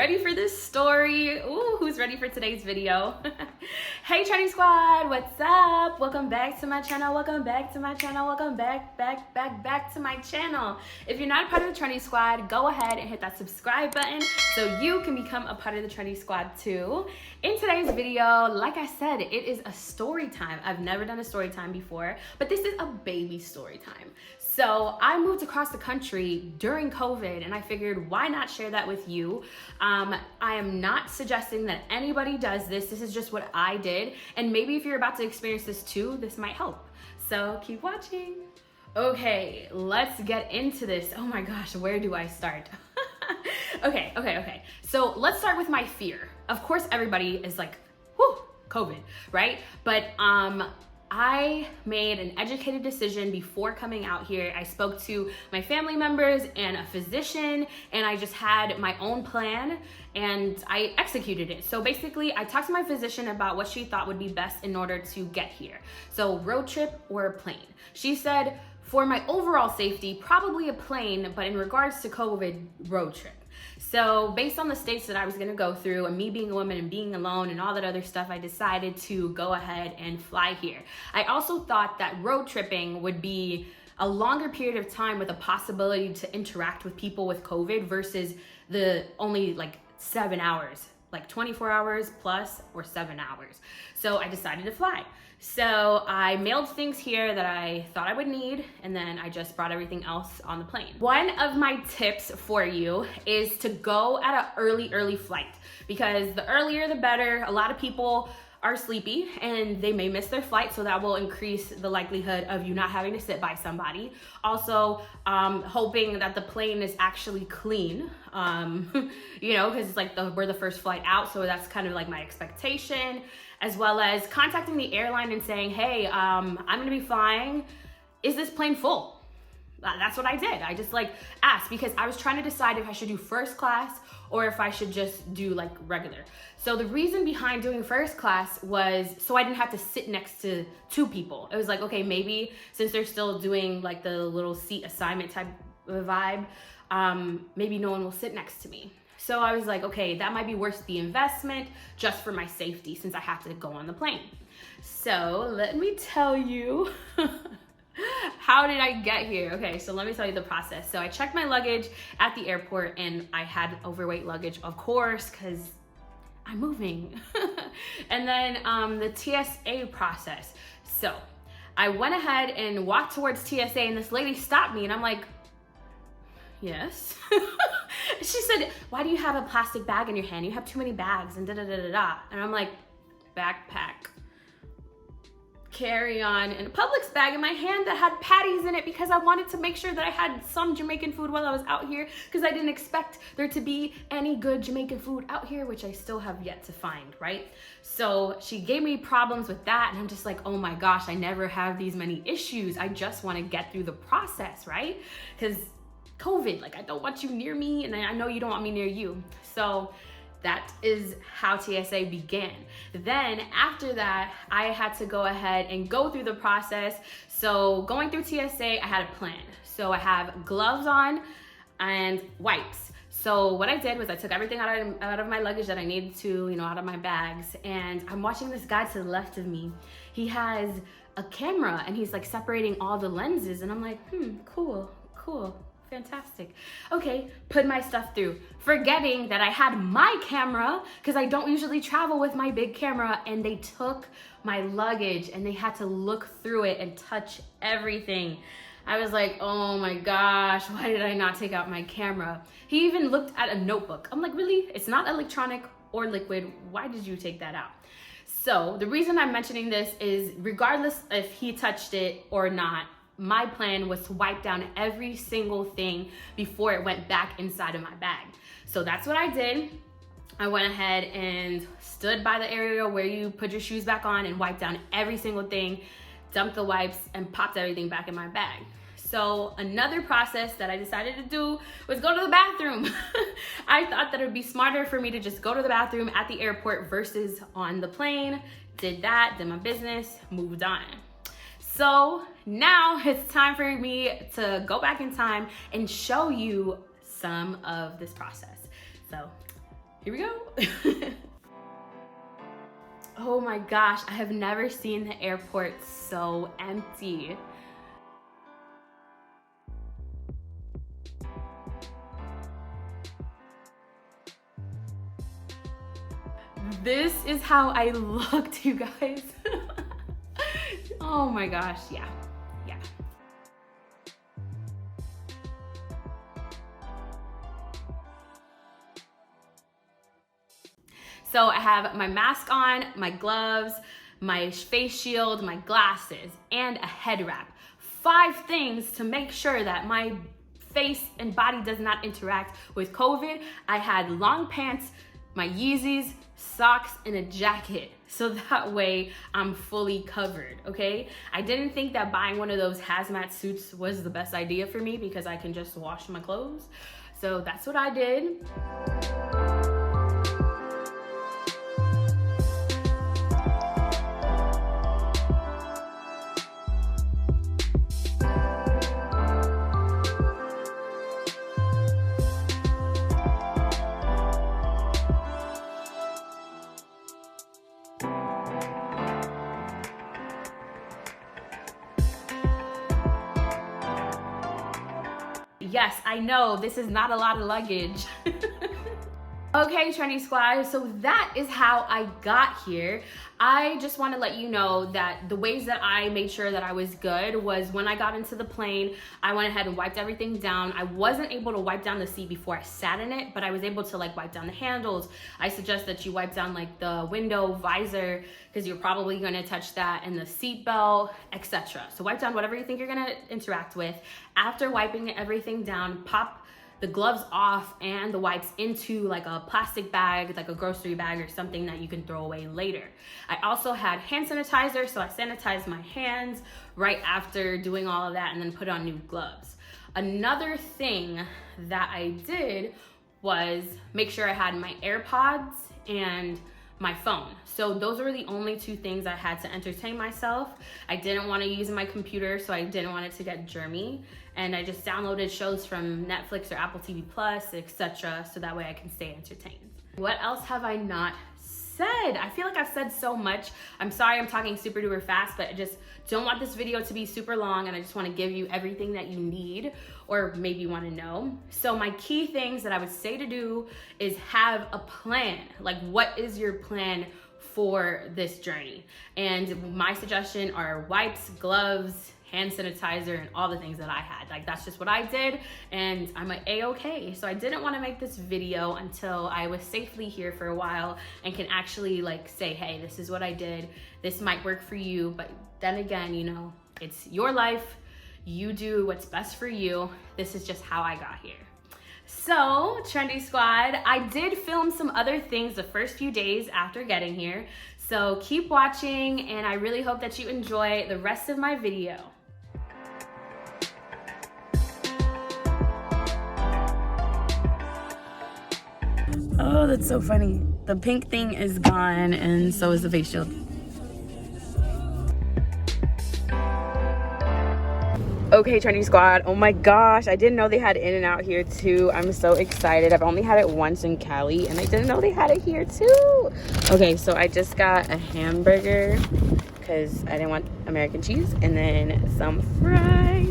ready for this story? Ooh, who's ready for today's video? Hey Trendi Squad, what's up? Welcome back to my channel. Welcome back to my channel. Welcome back to my channel. If you're not a part of the Trendi Squad, go ahead and hit that subscribe button so you can become a part of the Trendi Squad too. In today's video, like I said, it is a story time. I've never done a story time before, but this is a baby story time. So I moved across the country during COVID and I figured why not share that with you. I am not suggesting that anybody does this. This is just what I did. And maybe if you're about to experience this too, this might help. So keep watching. Okay, let's get into this. Oh my gosh, where do I start? Okay. So let's start with my fear. Of course, everybody is like, whew, COVID, right? But I made an educated decision before coming out here. I spoke to my family members and a physician, and I just had my own plan and I executed it. So basically, I talked to my physician about what she thought would be best in order to get here. So road trip or a plane. She said, for my overall safety, probably a plane, but in regards to COVID, road trip. So based on the states that I was gonna go through and me being a woman and being alone and all that other stuff, I decided to go ahead and fly here. I also thought that road tripping would be a longer period of time with a possibility to interact with people with COVID versus the only like 7 hours, like 24 hours plus or 7 hours. So I decided to fly. So I mailed things here that I thought I would need, and then I just brought everything else on the plane. One of my tips for you is to go at an early flight, because the earlier the better. A lot of people are sleepy and they may miss their flight, so that will increase the likelihood of you not having to sit by somebody. Also, hoping that the plane is actually clean, you know, because it's like we're the first flight out, so that's kind of like my expectation, as well as contacting the airline and saying, hey, I'm gonna be flying, is this plane full? That's what I did. I just like asked, because I was trying to decide if I should do first class or if I should just do like regular. So the reason behind doing first class was so I didn't have to sit next to two people. It was like, okay, maybe since they're still doing like the little seat assignment type of vibe, maybe no one will sit next to me. So I was like, okay, that might be worth the investment just for my safety since I have to go on the plane. So let me tell you, how did I get here? Okay, so let me tell you the process. So I checked my luggage at the airport and I had overweight luggage, of course, because I'm moving. And then the TSA process. So I went ahead and walked towards TSA and this lady stopped me and I'm like, yes. She said, why do you have a plastic bag in your hand? You have too many bags and da-da-da-da-da. And I'm like, backpack, carry on, and a Publix bag in my hand that had patties in it because I wanted to make sure that I had some Jamaican food while I was out here, because I didn't expect there to be any good Jamaican food out here, which I still have yet to find, right? So she gave me problems with that and I'm just like, oh my gosh, I never have these many issues. I just want to get through the process, right? Because COVID, like I don't want you near me and I know you don't want me near you. So that is how TSA began. Then after that, I had to go ahead and go through the process. So going through TSA, I had a plan. So I have gloves on and wipes. So what I did was I took everything out of my luggage that I needed to, you know, out of my bags. And I'm watching this guy to the left of me. He has a camera and he's like separating all the lenses. And I'm like, cool. Fantastic. Okay, put my stuff through, forgetting that I had my camera because I don't usually travel with my big camera, and they took my luggage and they had to look through it and touch everything. I was like, oh my gosh, why did I not take out my camera? He even looked at a notebook. I'm like, really? It's not electronic or liquid. Why did you take that out? So the reason I'm mentioning this is regardless if he touched it or not, my plan was to wipe down every single thing before it went back inside of my bag. So that's what I did. I went ahead and stood by the area where you put your shoes back on and wiped down every single thing, dumped the wipes, and popped everything back in my bag. So another process that I decided to do was go to the bathroom. I thought that it would be smarter for me to just go to the bathroom at the airport versus on the plane. Did that, did my business, moved on. So now it's time for me to go back in time and show you some of this process. So here we go. Oh my gosh, I have never seen the airport so empty. This is how I looked, you guys. Oh my gosh, yeah. So I have my mask on, my gloves, my face shield, my glasses, and a head wrap. 5 things to make sure that my face and body does not interact with COVID. I had long pants, my Yeezys, socks, and a jacket. So that way I'm fully covered, okay? I didn't think that buying one of those hazmat suits was the best idea for me because I can just wash my clothes. So that's what I did. Yes, I know, this is not a lot of luggage. Okay, Trendi Squad, so that is how I got here. I just want to let you know that the ways that I made sure that I was good was when I got into the plane, I went ahead and wiped everything down. I wasn't able to wipe down the seat before I sat in it, but I was able to like wipe down the handles. I suggest that you wipe down like the window visor because you're probably going to touch that, and the seat belt, etc. So wipe down whatever you think you're going to interact with. After wiping everything down, pop the gloves off and the wipes into like a plastic bag, like a grocery bag or something that you can throw away later. I also had hand sanitizer, so I sanitized my hands right after doing all of that and then put on new gloves. Another thing that I did was make sure I had my AirPods and my phone. So those were the only 2 things I had to entertain myself. I didn't want to use my computer, so I didn't want it to get germy. And I just downloaded shows from Netflix or Apple TV Plus, etc. so that way I can stay entertained. What else have I not said? I feel like I've said so much. I'm sorry I'm talking super duper fast, but I just don't want this video to be super long, and I just want to give you everything that you need or maybe want to know. So my key things that I would say to do is have a plan. Like, what is your plan for this journey? And my suggestion are wipes, gloves, hand sanitizer, and all the things that I had. Like, that's just what I did, and I'm like A-okay. So I didn't want to make this video until I was safely here for a while and can actually like say, hey, this is what I did. This might work for you, but then again, you know, it's your life. You do what's best for you. This is just how I got here. So, Trendi Squad, I did film some other things the first few days after getting here. So keep watching, and I really hope that you enjoy the rest of my video. Oh, that's so funny. The pink thing is gone, and so is the face shield. Okay, Trendi Squad, oh my gosh, I didn't know they had In-N-Out here too. I'm so excited. I've only had it once in Cali, and I didn't know they had it here too. Okay, so I just got a hamburger because I didn't want American cheese, and then some fries.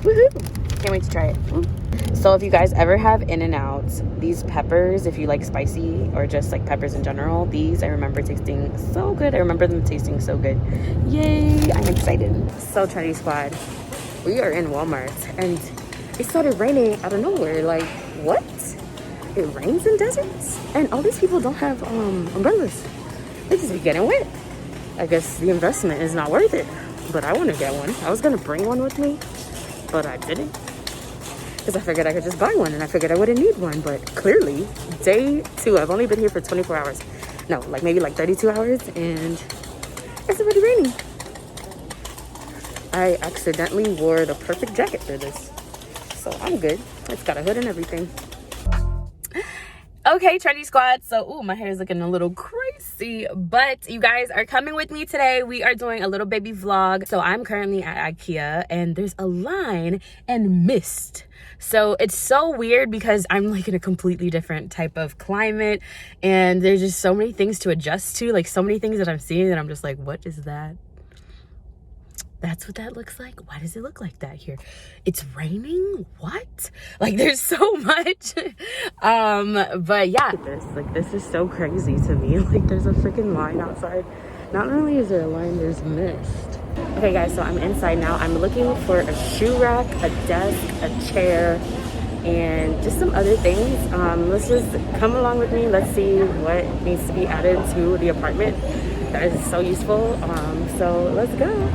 Woohoo! Can't wait to try it. So if you guys ever have In-N-Out, these peppers, if you like spicy or just like peppers in general, these I remember tasting so good. I remember them tasting so good. Yay, I'm excited. So Trendi Squad, we are in Walmart, and it started raining out of nowhere. Like, what? It rains in deserts? And all these people don't have umbrellas. They just be getting wet. I guess the investment is not worth it, but I want to get one. I was gonna bring one with me, but I didn't, because I figured I could just buy one, and I figured I wouldn't need one. But clearly, day 2, I've only been here for 24 hours. No, like maybe like 32 hours, and it's already raining. I accidentally wore the perfect jacket for this, so I'm good. It's got a hood and everything. Okay, Trendi Squad, so ooh, my hair is looking a little crazy. messy, but you guys are coming with me today. We are doing a little baby vlog. So I'm currently at IKEA and there's a line and mist. So it's so weird because I'm like in a completely different type of climate and there's just so many things to adjust to, like so many things that I'm seeing that I'm just like, what is that? That's what that looks like. Why does it look like that here? It's raining? What? Like there's so much. But yeah, this is so crazy to me. Like there's a freaking line outside. Not only is there a line, there's mist. Okay guys, so I'm inside now. I'm looking for a shoe rack, a desk, a chair, and just some other things. Let's just come along with me. Let's see what needs to be added to the apartment. That is so useful. So let's go.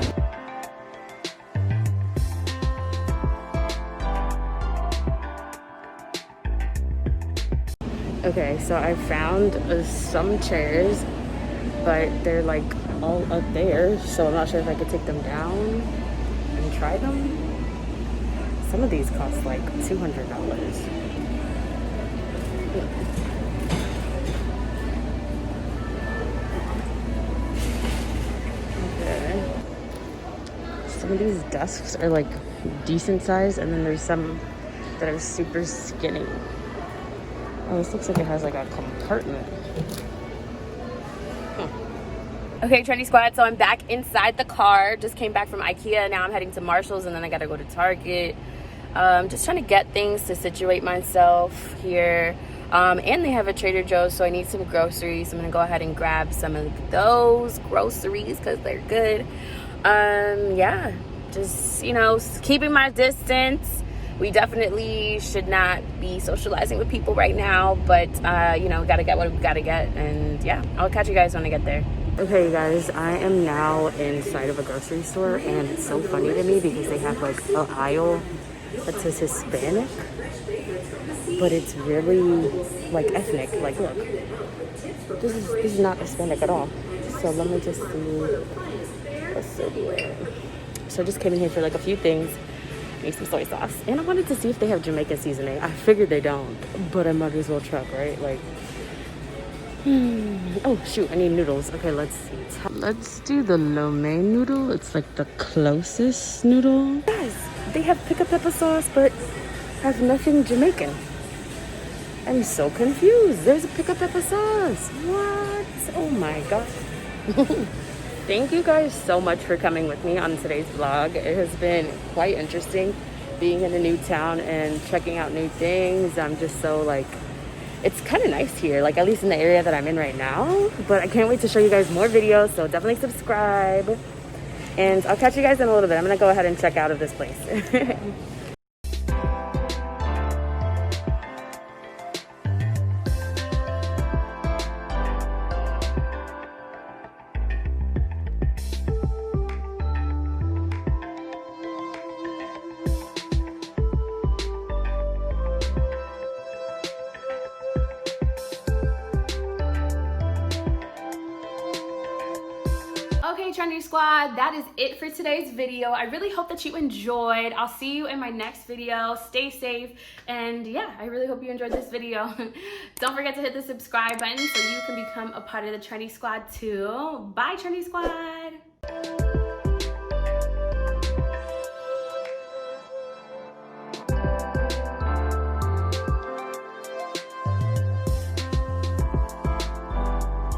Okay, so I found some chairs, but they're like all up there, so I'm not sure if I could take them down and try them. Some of these cost like $200. Okay. Some of these desks are like decent size, and then there's some that are super skinny. Oh, this looks like it has like a compartment. Huh. Okay, Trendi Squad, so I'm back inside the car. Just came back from IKEA. Now I'm heading to Marshall's and then I gotta go to Target. Just trying to get things to situate myself here. And they have a Trader Joe's, so I need some groceries. I'm gonna go ahead and grab some of those groceries because they're good. Yeah, just, you know, keeping my distance. We definitely should not be socializing with people right now, but you know, gotta get what we gotta get, and yeah, I'll catch you guys when I get there. Okay, you guys, I am now inside of a grocery store, and it's so funny to me because they have like an aisle that says Hispanic, but it's really like ethnic. Like, look, this is not Hispanic at all. So let me just see. Let's see. So I just came in here for like a few things. Need some soy sauce, and I wanted to see if they have Jamaican seasoning. I figured they don't, but I might as well check, right? Like, oh shoot, I need noodles. Okay, let's see. Let's do the lo mein noodle. It's like the closest noodle. Guys, they have pica pepper sauce, but have nothing Jamaican. I'm so confused. There's a pica pepper sauce. What? Oh my god. Thank you guys so much for coming with me on today's vlog. It has been quite interesting being in a new town and checking out new things. I'm just so like, it's kind of nice here, like at least in the area that I'm in right now. But I can't wait to show you guys more videos, so definitely subscribe. And I'll catch you guys in a little bit. I'm gonna go ahead and check out of this place. Okay, Trendi Squad, that is it for today's video. I really hope that you enjoyed. I'll see you in my next video. Stay safe, and yeah, I really hope you enjoyed this video. Don't forget to hit the subscribe button so you can become a part of the Trendi Squad too. Bye, Trendi Squad.